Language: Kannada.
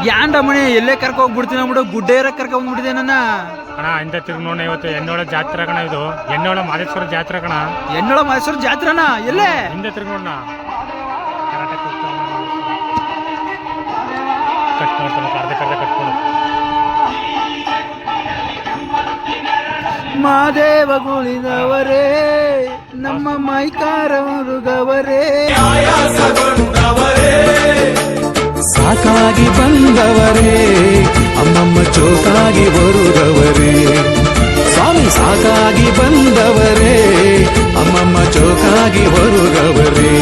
ಯಾಂಡ ಮಣಿ ಎಲ್ಲೇ ಕರ್ಕ ಹೋಗ್ಬಿಡ್ತೀನಿ ಅಂದ್ಬಿಡು ಗುಡ್ಡೇರ ಕರ್ಕ ಬಂದ್ಬಿಟ್ಟಿದೆ ನನ್ನ ಅಣ್ಣ ಇಂದ ತಿರ್ಗಿ ನೋಡ ಇವತ್ತು ಎಣ್ಣೋಳ ಜಾತ್ರೆ ಕಣ ಇದು ಎಣ್ಣೋಳ ಮಾದೇಶ್ವರ ಜಾತ್ರೆ ಕಣ ಎಣ್ಣೋಳ ಮೈಸೂರು ಜಾತ್ರೆನ ಎಲ್ಲೇ ಹಿಂದೆ ತಿರ್ಗಿ ನೋಡ ಕಟ್ ಮಾಡ್ತಾನೆ ಕರ್ದೆ ಕಟ್ಕೊಂಡು ಮಾದೇವಗುಳಿದವರೇ ನಮ್ಮ ಮೈಕಾರ ಮುರುಗವರೇ ಸಾಕಾಗಿ ಬಂದವರೇ ಅಮ್ಮಮ್ಮ ಚೋಕಾಗಿ ಬರುದವರೇ ಸ್ವಾಮಿ ಸಾಕಾಗಿ ಬಂದವರೇ ಅಮ್ಮಮ್ಮ ಚೋಕಾಗಿ ಬರುದವರೇ